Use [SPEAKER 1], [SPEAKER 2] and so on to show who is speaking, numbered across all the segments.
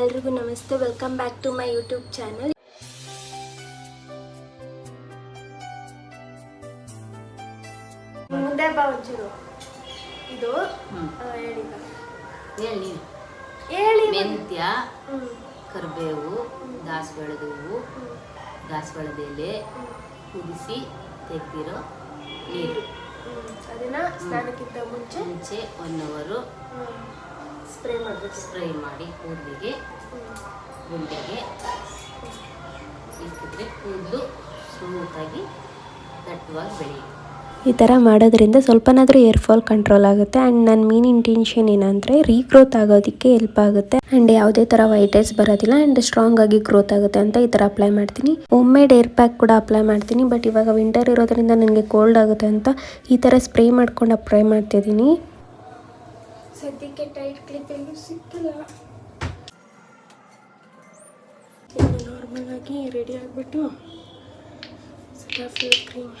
[SPEAKER 1] ಎಲ್ರಿಗೂ ನಮಸ್ತೆ. Welcome back to my YouTube channel. ಮುಂದೆ ಬಾ ಒಂಚೂರು. ಇದು ಹೇಳಿ
[SPEAKER 2] ಮೆಂತ್ಯ, ಕರಿಬೇವು, ದಾಸವಾಳದ ಹೂವು, ದಾಸವಾಳದ ಎಲೆ ಕುದಿಸಿ ತೆಗೆದಿರೋ ನೀರು.
[SPEAKER 1] ಅದನ್ನ ಸ್ನಾನಕ್ಕಿಂತ ಮುಂಚೆ 1 ಅವರ್ ಸ್ಪ್ರೇ ಮಾಡಿ ಕೂದಲಿಗೆ ಗುಂಡಿಗೆ ಇಕ್ಕಿದ್ರೆ ಕೂದಲು ಸ್ಮೂತಾಗಿ ದಟ್ಟವಾಗಿ ಬೆಳೆಯುತ್ತೆ.
[SPEAKER 3] ಈ ಥರ ಮಾಡೋದ್ರಿಂದ ಸ್ವಲ್ಪನಾದರೂ ಏರ್ ಫಾಲ್ ಕಂಟ್ರೋಲ್ ಆಗುತ್ತೆ. ಆ್ಯಂಡ್ ನನ್ನ ಮೇನ್ ಇಂಟೆನ್ಷನ್ ಏನಂದರೆ ರೀಗ್ರೋತ್ ಆಗೋದಕ್ಕೆ ಹೆಲ್ಪ್ ಆಗುತ್ತೆ. ಆ್ಯಂಡ್ ಯಾವುದೇ ಥರ ವೈಟ್ ಹೇರ್ಸ್ ಬರೋದಿಲ್ಲ. ಆ್ಯಂಡ್ ಸ್ಟ್ರಾಂಗ್ ಆಗಿ ಗ್ರೋತ್ ಆಗುತ್ತೆ ಅಂತ ಈ ಥರ ಅಪ್ಲೈ ಮಾಡ್ತೀನಿ. ಹೋಮ್ ಮೇಡ್ ಏರ್ ಪ್ಯಾಕ್ ಕೂಡ ಅಪ್ಲೈ ಮಾಡ್ತೀನಿ. ಬಟ್ ಇವಾಗ ವಿಂಟರ್ ಇರೋದ್ರಿಂದ ನನಗೆ ಕೋಲ್ಡ್ ಆಗುತ್ತೆ ಅಂತ ಈ ಥರ ಸ್ಪ್ರೇ ಮಾಡ್ಕೊಂಡು ಅಪ್ಲೈ ಮಾಡ್ತಿದ್ದೀನಿ.
[SPEAKER 1] ಸದ್ಯಕ್ಕೆ ಟೈಟ್ ಕ್ಲಿಪ್ ಎಲ್ಲೂ ಸಿಕ್ಕಿಲ್ಲ. ನಾರ್ಮಲ್ ಆಗಿ ರೆಡಿ ಆಗಿಬಿಟ್ಟು ಫೇಸ್ ಕ್ರೀಮ್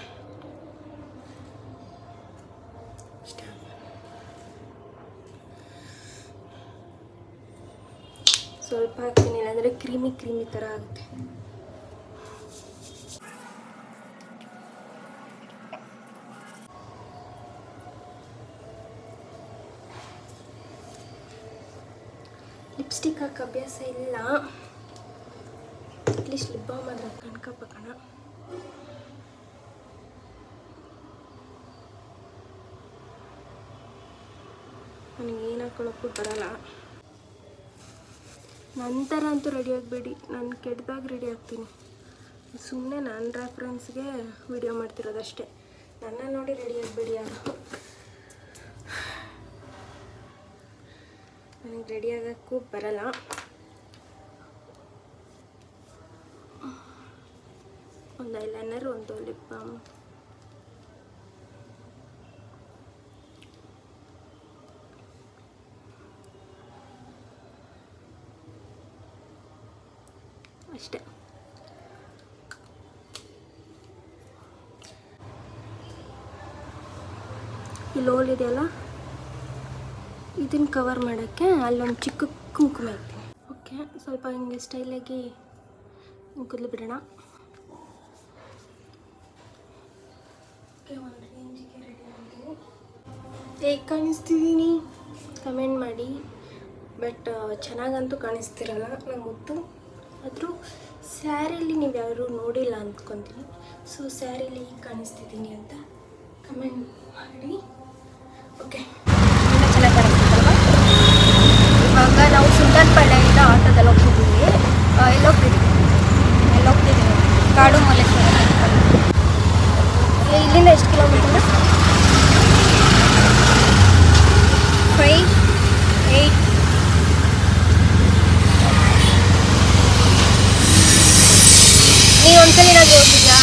[SPEAKER 1] ಸ್ವಲ್ಪ ಹಾಕ್ತೀನಿ, ಇಲ್ಲಾಂದರೆ ಕ್ರೀಮಿ ಥರ ಆಗುತ್ತೆ. ಲಿಪ್ಸ್ಟಿಕ್ ಹಾಕೋ ಅಭ್ಯಾಸ ಇಲ್ಲ. ಅಟ್ಲೀಸ್ಟ್ ಲಿಪ್ ಬಾಮ್ ಆದ್ರೆ ಕಣ್ಕಪ್ಪಣ. ನನಗೆ ಏನು ಹಾಕೊಳ್ಳೋಕ್ಕೂ ಬರಲ್ಲ. ನಂತರ ಅಂತೂ ರೆಡಿ ಆಗಬೇಡಿ, ನಾನು ಕೆಟ್ಟದಾಗ ರೆಡಿ ಆಗ್ತೀನಿ. ಸುಮ್ಮನೆ ನನ್ನ ರೆಫರೆನ್ಸ್ಗೆ ವಿಡಿಯೋ ಮಾಡ್ತಿರೋದಷ್ಟೇ. ನನ್ನ ನೋಡಿ ರೆಡಿ ಆಗಬೇಡಿ ಯಾರು. ನನಗೆ ರೆಡಿ ಆಗೋಕ್ಕೂ ಬರಲ್ಲ. ಒಂದು ಐಲೈನರ್, ಒಂದು ಲಿಪ್ ಬಾಮ್, ಅಷ್ಟೇ. ಇಲ್ಲಿ ಹೋಲ್ ಇದೆಯಲ್ಲ, ಇದನ್ನು ಕವರ್ ಮಾಡೋಕ್ಕೆ ಅಲ್ಲೊಂದು ಚಿಕ್ಕ ಕುಂಕುಮ ಹಾಕ್ತೀನಿ. ಓಕೆ, ಸ್ವಲ್ಪ ಹಿಂಗೆ ಸ್ಟೈಲಾಗಿ ಕೂದಲು ಬಿಡೋಣ. ಓಕೆ, ಒಂದು ರೇಂಜಿಗೆ ರೆಡಿ ಆಗಿದ್ದೀನಿ. ಹೇಗೆ ಕಾಣಿಸ್ತಿದ್ದೀನಿ ಕಮೆಂಟ್ ಮಾಡಿ. ಬಟ್ ಚೆನ್ನಾಗಂತೂ ಕಾಣಿಸ್ತಿರಲ್ಲ, ನಂಗೆ ಗೊತ್ತು. ಆದರೂ ಸ್ಯಾರಿಲಿ ನೀವು ಯಾರು ನೋಡಿಲ್ಲ ಅಂದ್ಕೊತೀನಿ. ಸೊ ಸ್ಯಾರಿಲಿ ಈಗ ಕಾಣಿಸ್ತಿದ್ದೀನಿ ಅಂತ ಕಮೆಂಟ್ ಮಾಡಿ. ಓಕೆ, ಚೆನ್ನಾಗಿ ಕಾಣಿಸ್ತಿದ್ದಲ್ವ? ಇವಾಗ ನಾವು ಸುಲ್ತಾನ್ಪಳ್ಳಿಯಿಂದ ಆಟೋದಲ್ಲಿ ಹೋಗ್ತಿದ್ದೀವಿ. ಎಲ್ಲೋಗ್ತಿದ್ದೀವಿ ಕಾಡು ಮಲ್ಲೇಶ್ವರ. ಇಲ್ಲಿಂದ ಎಷ್ಟು ಕಿಲೋಮೀಟರ್? 5, 8. ನೀವು ಒಂದ್ಸಲ ಏನಾದರೂ ಹೋಗಿದ್ಯಾ?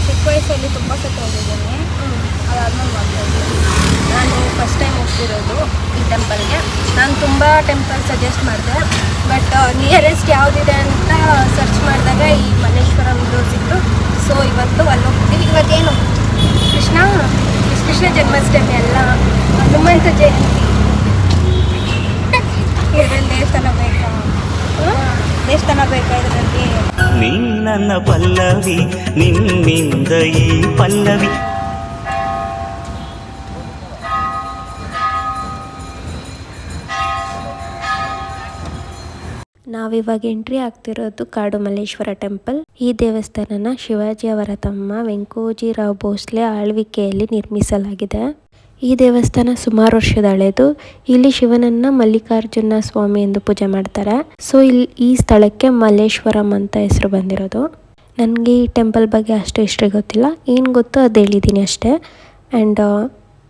[SPEAKER 1] ಚಿಕ್ಕ ವಯಸ್ಸಲ್ಲಿ ತುಂಬ ಸತಿ ಹೋಗಿದ್ದೀನಿ. ಅದಾದ್ಮೇಲೆ ಮಾಡ್ತಾಯಿದ್ದೀನಿ. ನಾನು ಫಸ್ಟ್ ಟೈಮ್ ಹೋಗ್ತಿರೋದು ಈ ಟೆಂಪಲ್ಗೆ. ನಾನು ತುಂಬ ಟೆಂಪಲ್ ಸಜೆಸ್ಟ್ ಮಾಡಿದೆ, ಬಟ್ ನಿಯರೆಸ್ಟ್ ಯಾವುದಿದೆ ಅಂತ ಸರ್ಚ್ ಮಾಡಿದಾಗ ಈ ಮಲ್ಲೇಶ್ವರಂದು ಸಿಕ್ತು. ಸೊ ಇವತ್ತು ಅಲ್ಲಿ ಹೋಗ್ತೀವಿ. ಇವತ್ತೇನು ಕೃಷ್ಣ ಜನ್ಮಾಷ್ಟಮಿ ಅಲ್ಲ, ಹನುಮಂತ ಜಯಂತಿ. ಇದರಲ್ಲಿ ದೇವಸ್ಥಾನ ಬೇಕಾ ಇದರಲ್ಲಿ?
[SPEAKER 4] ನಿನ್ನ ಪಲ್ಲವಿ ನಿನ್ನಿಂದ ಈ ಪಲ್ಲವಿ.
[SPEAKER 3] ನಾವಿವಾಗ ಎಂಟ್ರಿ ಆಗ್ತಿರೋದು ಕಾಡು ಮಲ್ಲೇಶ್ವರ ಟೆಂಪಲ್. ಈ ದೇವಸ್ಥಾನನ ಶಿವಾಜಿ ಅವರ ತಮ್ಮ ವೆಂಕೋಜಿರಾವ್ ಭೋಸ್ಲೆ ಆಳ್ವಿಕೆಯಲ್ಲಿ ನಿರ್ಮಿಸಲಾಗಿದೆ. ಈ ದೇವಸ್ಥಾನ ಸುಮಾರು ವರ್ಷದ ಹಳೆಯದು. ಇಲ್ಲಿ ಶಿವನನ್ನ ಮಲ್ಲಿಕಾರ್ಜುನ ಸ್ವಾಮಿ ಎಂದು ಪೂಜೆ ಮಾಡ್ತಾರೆ. ಸೊ ಈ ಸ್ಥಳಕ್ಕೆ ಮಲ್ಲೇಶ್ವರಂ ಅಂತ ಹೆಸರು ಬಂದಿರೋದು. ನನಗೆ ಈ ಟೆಂಪಲ್ ಬಗ್ಗೆ ಅಷ್ಟು ಇಷ್ಟ ಗೊತ್ತಿಲ್ಲ, ಏನು ಗೊತ್ತೋ ಅದು ಹೇಳಿದ್ದೀನಿ ಅಷ್ಟೇ. ಆ್ಯಂಡ್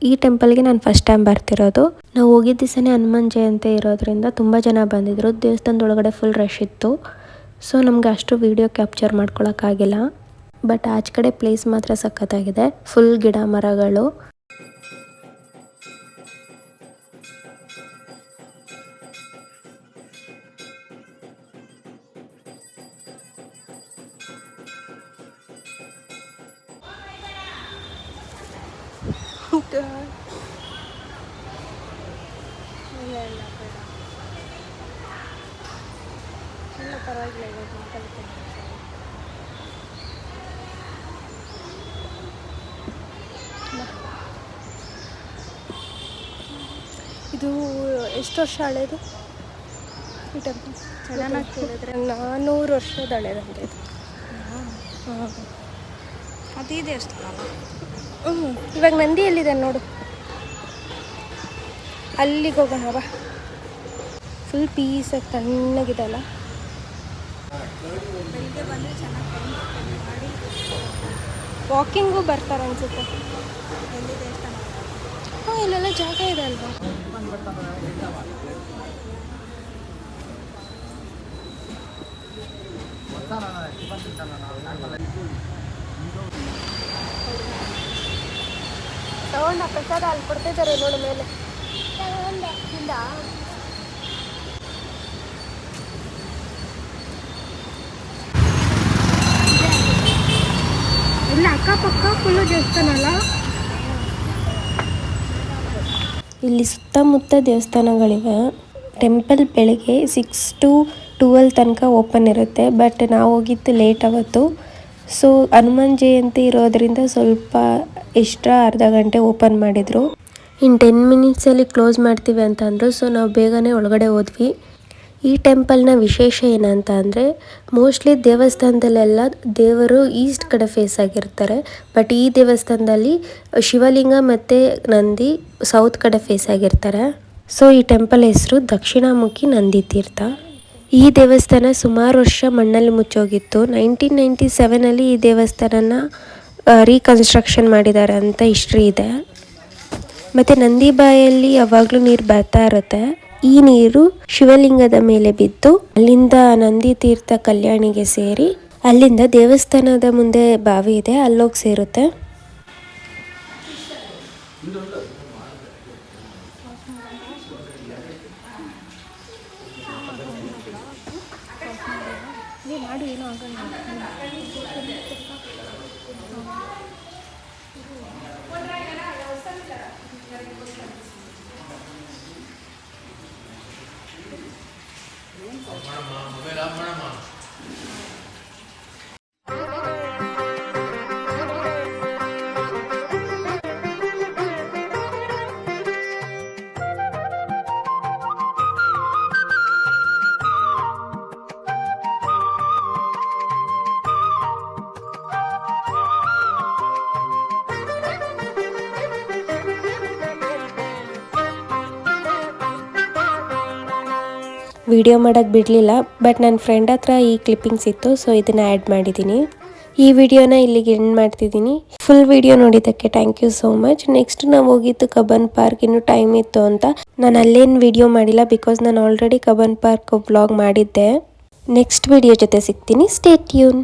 [SPEAKER 3] ಈ ಟೆಂಪಲ್ಗೆ ನಾನು ಫಸ್ಟ್ ಟೈಮ್ ಬರ್ತಿರೋದು. ನಾವು ಹೋಗಿದ್ದ ದಿವಸನೇ ಹನುಮಾನ್ ಜಯಂತಿ ಇರೋದ್ರಿಂದ ತುಂಬ ಜನ ಬಂದಿದ್ದರು. ದೇವಸ್ಥಾನದೊಳಗಡೆ ಫುಲ್ ರಶ್ ಇತ್ತು. ಸೊ ನಮಗೆ ಅಷ್ಟು ವೀಡಿಯೋ ಕ್ಯಾಪ್ಚರ್ ಮಾಡ್ಕೊಳಕ್ಕಾಗಿಲ್ಲ. ಬಟ್ ಆಚೆ ಕಡೆ ಪ್ಲೇಸ್ ಮಾತ್ರ ಸಖತ್ತಾಗಿದೆ. ಫುಲ್ ಗಿಡ ಮರಗಳು.
[SPEAKER 1] ಪರವಾಗಿಲ್ಲ ಇವಾಗ ಟೆಂಪಲ್ ಇದು ಎಷ್ಟು ವರ್ಷ ಹಳೇದು ಈ ಟೆಂಪಲ್? ಚೆನ್ನಾಗಿ ಕೇಳಿದ್ರೆ 400 ವರ್ಷದ ಹಳೇದಂತೆ ಇದು. ಹಾಂ, ಅದೇ ದೇವಸ್ಥಾನ. ಇವಾಗ ನಂದಿ ಎಲ್ಲಿದೆ ನೋಡು, ಅಲ್ಲಿಗೆ ಹೋಗೋಣ ಬಾ. ಫುಲ್ ಪೀಸಾಗಿ ತಣ್ಣಗಿದೆ ಅಲ್ಲ. ಬೆಳಿಗ್ಗೆ ಬಂದರೆ ಚೆನ್ನಾಗಿ ಮಾಡಿ ವಾಕಿಂಗು ಬರ್ತಾರೆ ಅನ್ಸುತ್ತೆ. ಎಲ್ಲಿ ದೇವಸ್ಥಾನ? ಹಾಂ, ಇಲ್ಲೆಲ್ಲ ಜಾಗ ಇದೆ ಅಲ್ವಾ. ತಗೊಂಡ ಪ್ರಸಾದ ಅಲ್ಲಿ ಕೊಡ್ತಿದ್ದಾರೆ ನೋಡು ಮೇಲೆ. ಇಲ್ಲ ಇಲ್ಲ, ಅಕ್ಕಪಕ್ಕ ಫುಲ್ಲು ದೇವಸ್ಥಾನ ಅಲ್ಲ.
[SPEAKER 3] ಇಲ್ಲಿ ಸುತ್ತಮುತ್ತ ದೇವಸ್ಥಾನಗಳಿವೆ. ಟೆಂಪಲ್ ಬೆಳಗ್ಗೆ 6 to 12 ತನಕ ಓಪನ್ ಇರುತ್ತೆ. ಬಟ್ ನಾವು ಹೋಗಿದ್ದು ಲೇಟ್ ಅವತ್ತು. ಸೊ ಹನುಮಾನ್ ಜಯಂತಿ ಇರೋದ್ರಿಂದ ಸ್ವಲ್ಪ ಎಕ್ಸ್ಟ್ರಾ ಅರ್ಧ ಗಂಟೆ ಓಪನ್ ಮಾಡಿದರು. ಇನ್ನು 10 ಮಿನಿಟ್ಸಲ್ಲಿ ಕ್ಲೋಸ್ ಮಾಡ್ತೀವಿ ಅಂತ ಅಂದರು. ಸೊ ನಾವು ಬೇಗನೆ ಒಳಗಡೆ ಹೋದ್ವಿ. ಈ ಟೆಂಪಲ್ನ ವಿಶೇಷ ಏನಂತ ಅಂದರೆ, ಮೋಸ್ಟ್ಲಿ ದೇವಸ್ಥಾನದಲ್ಲೆಲ್ಲ ದೇವರು ಈಸ್ಟ್ ಕಡೆ ಫೇಸ್ ಆಗಿರ್ತಾರೆ. ಬಟ್ ಈ ದೇವಸ್ಥಾನದಲ್ಲಿ ಶಿವಲಿಂಗ ಮತ್ತು ನಂದಿ ಸೌತ್ ಕಡೆ ಫೇಸ್ ಆಗಿರ್ತಾರೆ. ಸೊ ಈ ಟೆಂಪಲ್ ಹೆಸರು ದಕ್ಷಿಣಾಮುಖಿ ನಂದಿ ತೀರ್ಥ. ಈ ದೇವಸ್ಥಾನ ಸುಮಾರು ವರ್ಷ ಮಣ್ಣಲ್ಲಿ ಮುಚ್ಚೋಗಿತ್ತು. 1997 ಈ ದೇವಸ್ಥಾನನ ರೀಕನ್ಸ್ಟ್ರಕ್ಷನ್ ಮಾಡಿದ್ದಾರೆ ಅಂತ ಹಿಸ್ಟ್ರಿ ಇದೆ. ಮತ್ತು ನಂದಿ ಬಾಯಲ್ಲಿ ಯಾವಾಗಲೂ ನೀರು ಬರ್ತಾ ಇರುತ್ತೆ. ಈ ನೀರು ಶಿವಲಿಂಗದ ಮೇಲೆ ಬಿದ್ದು ಅಲ್ಲಿಂದ ನಂದಿ ತೀರ್ಥ ಕಲ್ಯಾಣಿಗೆ ಸೇರಿ ಅಲ್ಲಿಂದ ದೇವಸ್ಥಾನದ ಮುಂದೆ ಬಾವಿ ಇದೆ, ಅಲ್ಲೋಗಿ ಸೇರುತ್ತೆ. ವಿಡಿಯೋ ಮಾಡೋಕ್ಕೆ ಬಿಡಲಿಲ್ಲ, ಬಟ್ ನನ್ನ ಫ್ರೆಂಡ್ ಹತ್ರ ಈ ಕ್ಲಿಪ್ಪಿಂಗ್ಸ್ ಇತ್ತು, ಸೊ ಇದನ್ನು ಆ್ಯಡ್ ಮಾಡಿದ್ದೀನಿ. ಈ ವಿಡಿಯೋನ ಇಲ್ಲಿಗೆ ಎಂಡ್ ಮಾಡ್ತಿದ್ದೀನಿ. ಫುಲ್ ವಿಡಿಯೋ ನೋಡಿದ್ದಕ್ಕೆ thank you so much. Next ನಾವು ಹೋಗಿದ್ದು ಕಬ್ಬನ್ ಪಾರ್ಕ್. ಇನ್ನೂ ಟೈಮ್ ಇತ್ತು ಅಂತ ನಾನು ಅಲ್ಲೇನು ವಿಡಿಯೋ ಮಾಡಿಲ್ಲ, ಬಿಕಾಸ್ ನಾನು ಆಲ್ರೆಡಿ ಕಬ್ಬನ್ ಪಾರ್ಕ್ ವ್ಲಾಗ್ ಮಾಡಿದ್ದೆ. ನೆಕ್ಸ್ಟ್ ವಿಡಿಯೋ ಜೊತೆ ಸಿಗ್ತೀನಿ. Stay tune.